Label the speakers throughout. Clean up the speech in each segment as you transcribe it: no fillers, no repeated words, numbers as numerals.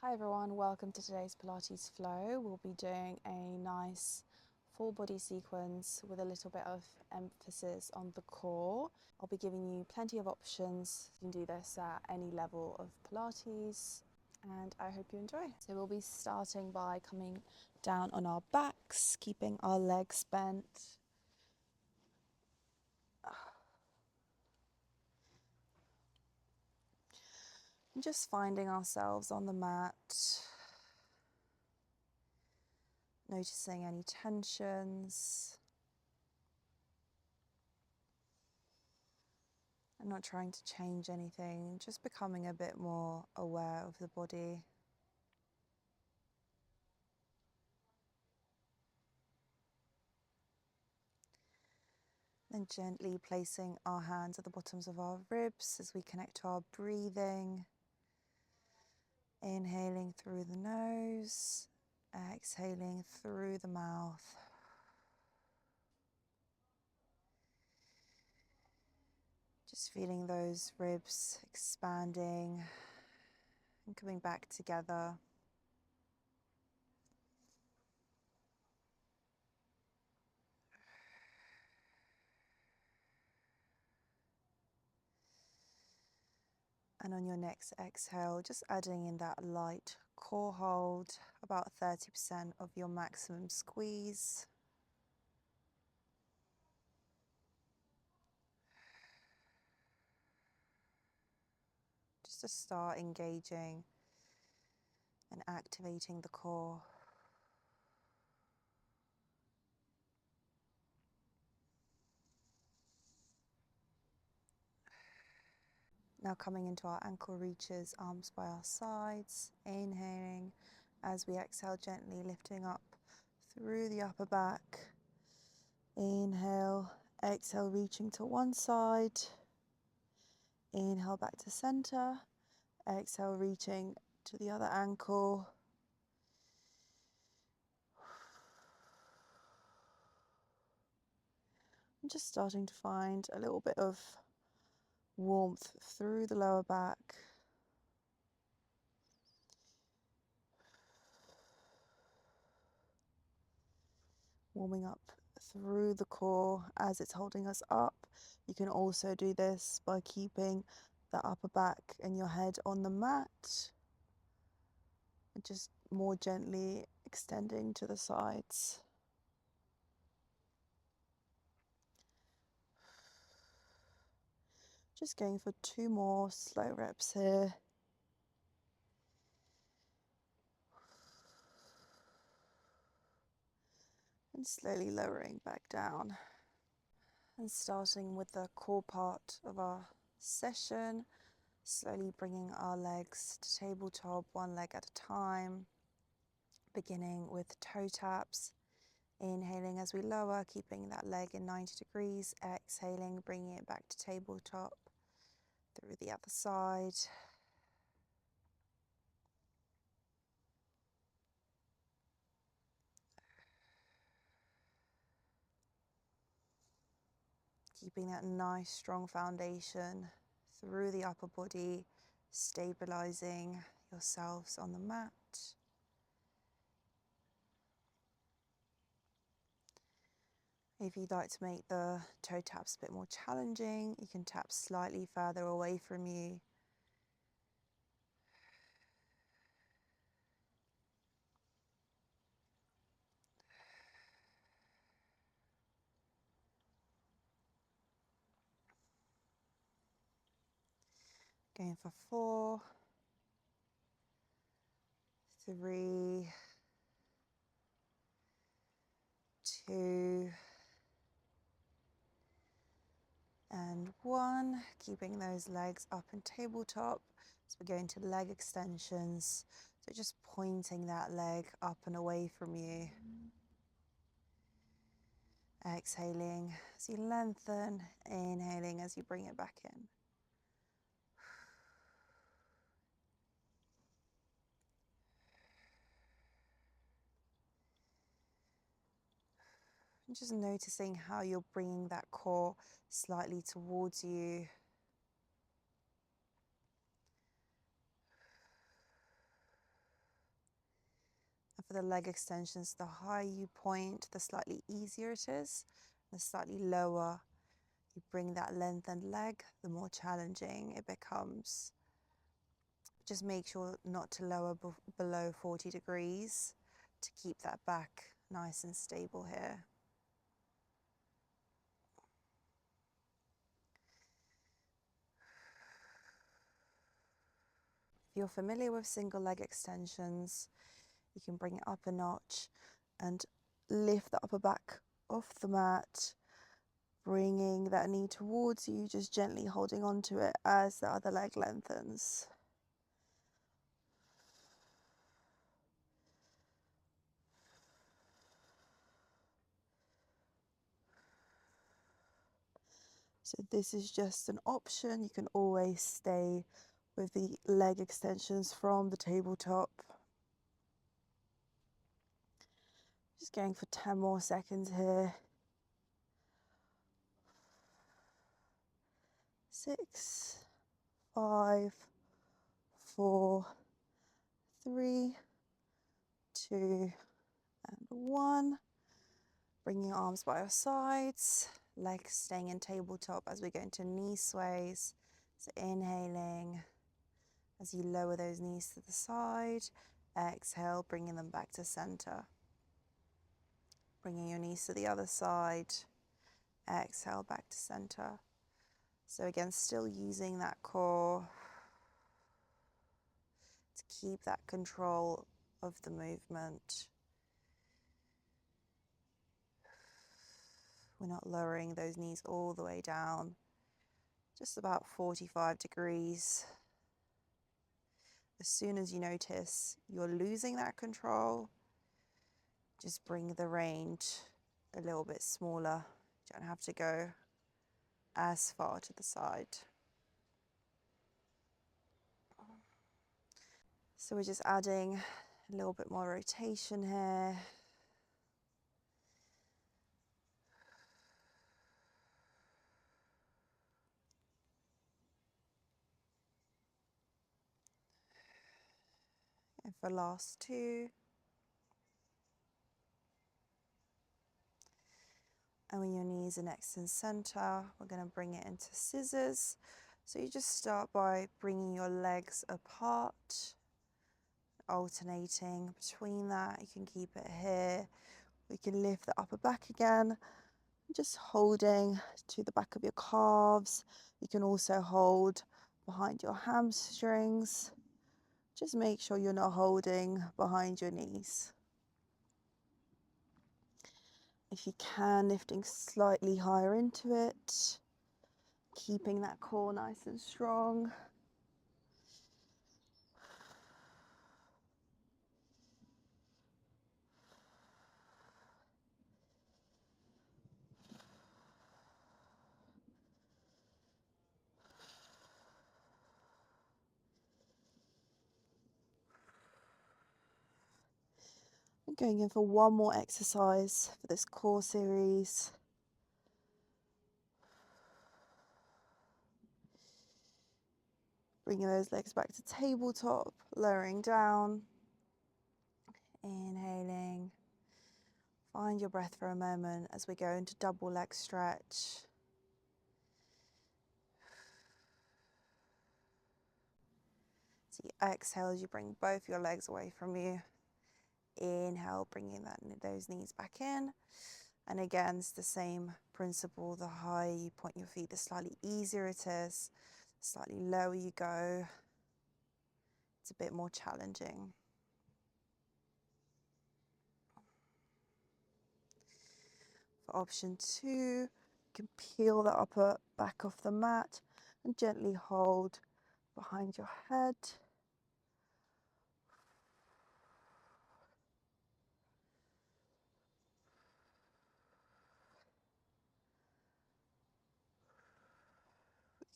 Speaker 1: Hi everyone, welcome to today's Pilates Flow. We'll be doing a nice full body sequence with a little bit of emphasis on the core. I'll be giving you plenty of options. You can do this at any level of Pilates and I hope you enjoy. So we'll be starting by coming down on our backs, keeping our legs bent. And just finding ourselves on the mat. Noticing any tensions. I'm not trying to change anything, just becoming a bit more aware of the body. Then gently placing our hands at the bottoms of our ribs as we connect to our breathing. Inhaling through the nose, exhaling through the mouth. Just feeling those ribs expanding and coming back together. And on your next exhale, just adding in that light core hold, about 30% of your maximum squeeze. Just to start engaging and activating the core. Now coming into our ankle reaches, arms by our sides, inhaling as we exhale, gently lifting up through the upper back. Inhale, exhale, reaching to one side. Inhale back to center. Exhale, reaching to the other ankle. I'm just starting to find a little bit of warmth through the lower back. Warming up through the core as it's holding us up. You can also do this by keeping the upper back and your head on the mat. And just more gently extending to the sides. Just going for 2 more slow reps here. And slowly lowering back down. And starting with the core part of our session, slowly bringing our legs to tabletop, one leg at a time. Beginning with toe taps. Inhaling as we lower, keeping that leg in 90 degrees. Exhaling, bringing it back to tabletop. Through the other side. Keeping that nice strong foundation through the upper body, stabilizing yourselves on the mat. If you'd like to make the toe taps a bit more challenging, you can tap slightly further away from you. Going for 4, 3, 2, and 1. Keeping those legs up in tabletop. So we're going to leg extensions. So just pointing that leg up and away from you. Exhaling as you lengthen, inhaling as you bring it back in. And just noticing how you're bringing that core slightly towards you. For the leg extensions, the higher you point, the slightly easier it is. The slightly lower you bring that lengthened leg, the more challenging it becomes. Just make sure not to lower below 40 degrees to keep that back nice and stable here. If you're familiar with single leg extensions, you can bring it up a notch and lift the upper back off the mat, bringing that knee towards you, just gently holding on to it as the other leg lengthens. So this is just an option. You can always stay with the leg extensions from the tabletop. Just going for 10 more seconds here. 6, 5, 4, 3, 2, and 1. Bringing your arms by your sides, legs staying in tabletop as we go into knee sways. So inhaling as you lower those knees to the side. Exhale, bringing them back to center. Bringing your knees to the other side. Exhale, back to center. So again, still using that core to keep that control of the movement. We're not lowering those knees all the way down, just about 45 degrees. As soon as you notice you're losing that control, just bring the range a little bit smaller. You don't have to go as far to the side. So we're just adding a little bit more rotation here. And for last 2. And when your knees are next in center, we're going to bring it into scissors. So you just start by bringing your legs apart, alternating between that. You can keep it here. We can lift the upper back again, just holding to the back of your calves. You can also hold behind your hamstrings. Just make sure you're not holding behind your knees. If you can, lifting slightly higher into it, keeping that core nice and strong. I'm going in for one more exercise for this core series. Bringing those legs back to tabletop, lowering down, inhaling. Find your breath for a moment as we go into double leg stretch. So you exhale as you bring both your legs away from you. Inhale, bringing those knees back in. And again, it's the same principle. The higher you point your feet, the slightly easier it is. The slightly lower you go, it's a bit more challenging. For option 2, you can peel the upper back off the mat and gently hold behind your head.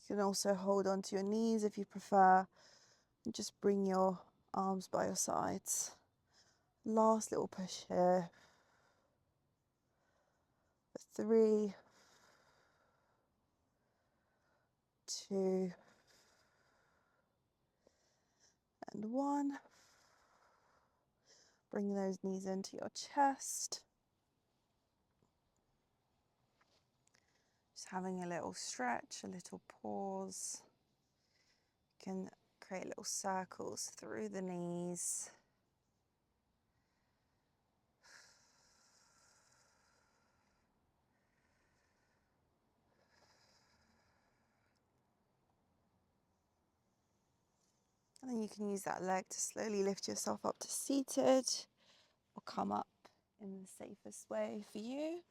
Speaker 1: You can also hold onto your knees if you prefer, and just bring your arms by your sides. Last little push here. For 3, 2, and 1. Bring those knees into your chest. Just having a little stretch, a little pause. You can create little circles through the knees. And then you can use that leg to slowly lift yourself up to seated or come up in the safest way for you.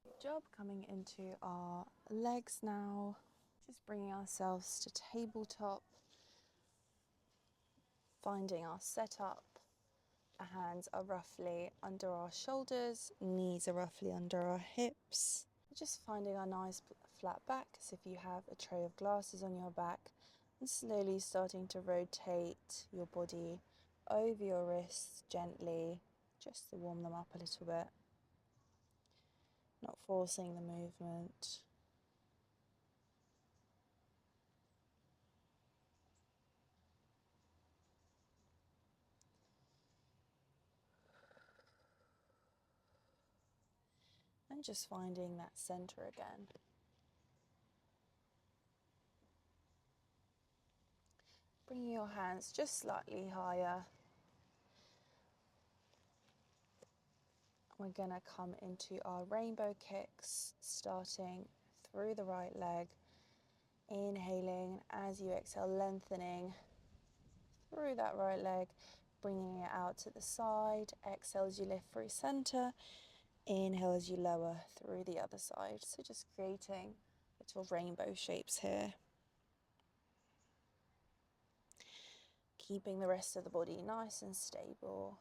Speaker 1: Good job. Coming into our legs now. Just bringing ourselves to tabletop. Finding our setup. Our hands are roughly under our shoulders, knees are roughly under our hips. Just finding our nice flat back, as if you have a tray of glasses on your back, and slowly starting to rotate your body over your wrists gently, just to warm them up a little bit. Not forcing the movement. And just finding that center again. Bringing your hands just slightly higher. We're going to come into our rainbow kicks, starting through the right leg. Inhaling, as you exhale, lengthening through that right leg, bringing it out to the side. Exhale as you lift through center. Inhale as you lower through the other side. So just creating little rainbow shapes here. Keeping the rest of the body nice and stable.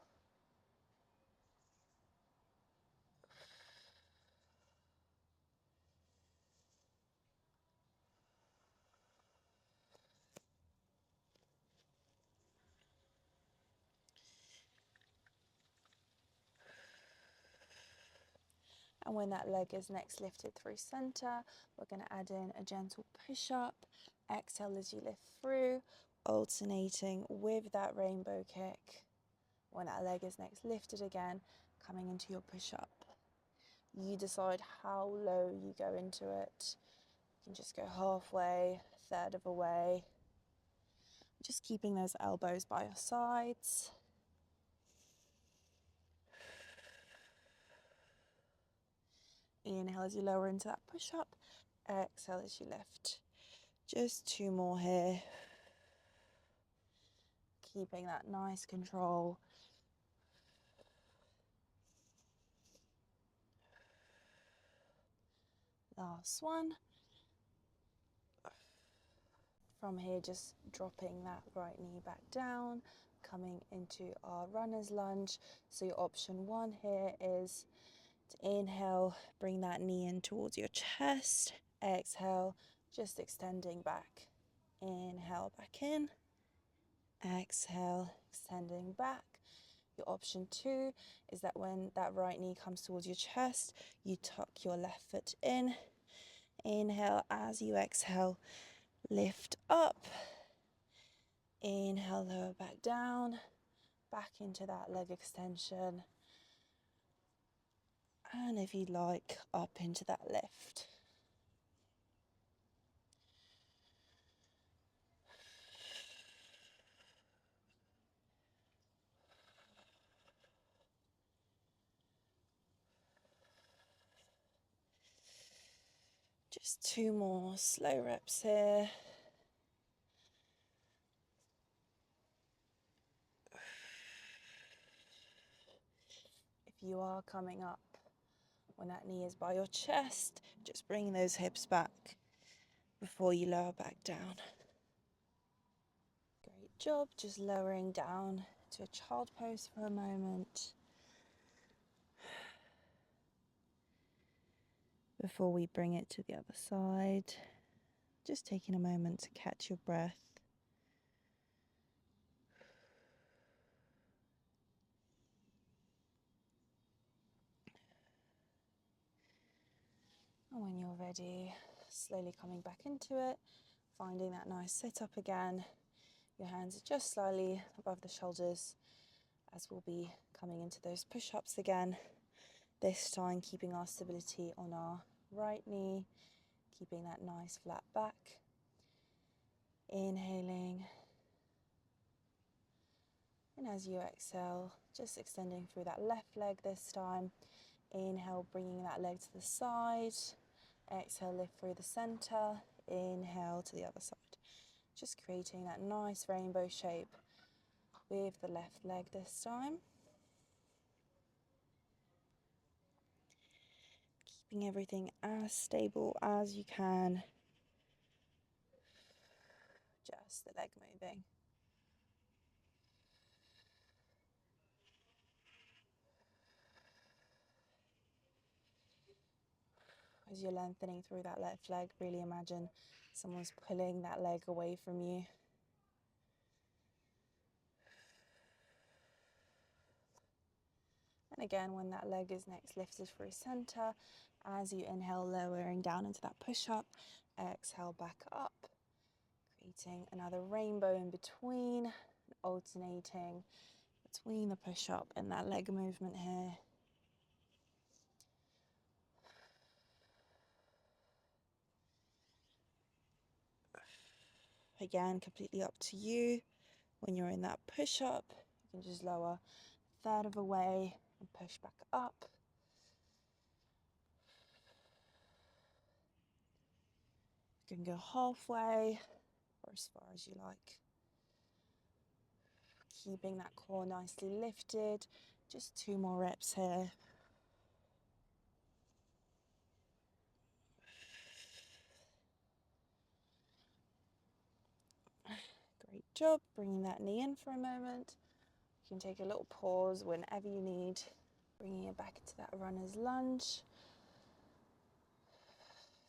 Speaker 1: And when that leg is next lifted through center, we're going to add in a gentle push-up. Exhale as you lift through, alternating with that rainbow kick. When that leg is next lifted again, coming into your push-up. You decide how low you go into it. You can just go halfway, a third of a way. Just keeping those elbows by your sides. Inhale as you lower into that push-up. Exhale as you lift. Just 2 more here. Keeping that nice control. Last one. From here, just dropping that right knee back down, coming into our runner's lunge. So your option 1 here is to inhale, bring that knee in towards your chest. Exhale, just extending back. Inhale back in. Exhale, extending back. Your option 2 is that when that right knee comes towards your chest, you tuck your left foot in. Inhale as you exhale, lift up. Inhale, lower back down, back into that leg extension. And if you'd like, up into that lift. Just 2 more slow reps here. If you are coming up, when that knee is by your chest, just bring those hips back before you lower back down. Great job, just lowering down to a child pose for a moment. Before we bring it to the other side, just taking a moment to catch your breath. And when you're ready, slowly coming back into it, finding that nice sit up again. Your hands are just slightly above the shoulders as we'll be coming into those push-ups again. This time keeping our stability on our right knee, keeping that nice flat back. Inhaling. And as you exhale, just extending through that left leg this time. Inhale, bringing that leg to the side. Exhale, lift through the center. Inhale to the other side. Just creating that nice rainbow shape with the left leg this time. Keeping everything as stable as you can. Just the leg moving. As you're lengthening through that left leg, really imagine someone's pulling that leg away from you. And again, when that leg is next lifted through center, as you inhale, lowering down into that push-up, exhale back up, creating another rainbow in between, alternating between the push-up and that leg movement here. Again, completely up to you. When you're in that push-up, you can just lower a third of the way and push back up. You can go halfway or as far as you like. Keeping that core nicely lifted. Just 2 more reps here. Great job. Bringing that knee in for a moment. You can take a little pause whenever you need. Bringing it back into that runner's lunge.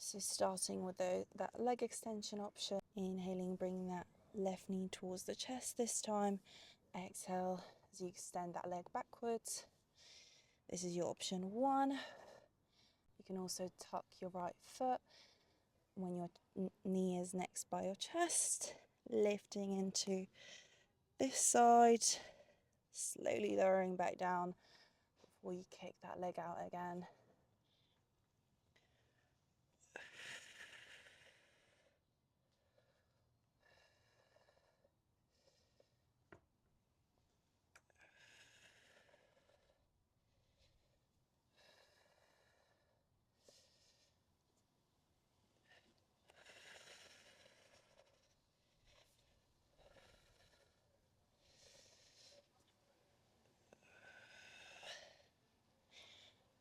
Speaker 1: So starting with that leg extension option. Inhaling, bringing that left knee towards the chest this time. Exhale as you extend that leg backwards. This is your option 1. You can also tuck your right foot when your knee is next by your chest, lifting into this side, slowly lowering back down before you kick that leg out again.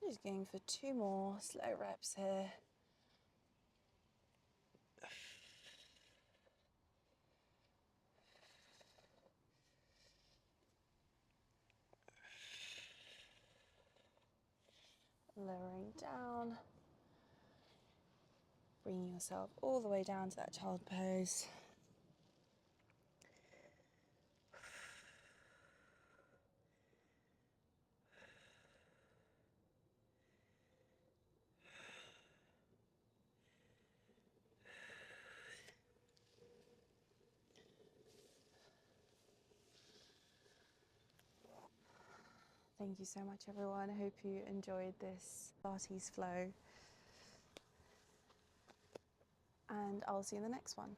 Speaker 1: Just going for 2 more slow reps here. Lowering down. Bringing yourself all the way down to that child pose. Thank you so much, everyone. I hope you enjoyed this Pilates Flow. And I'll see you in the next one.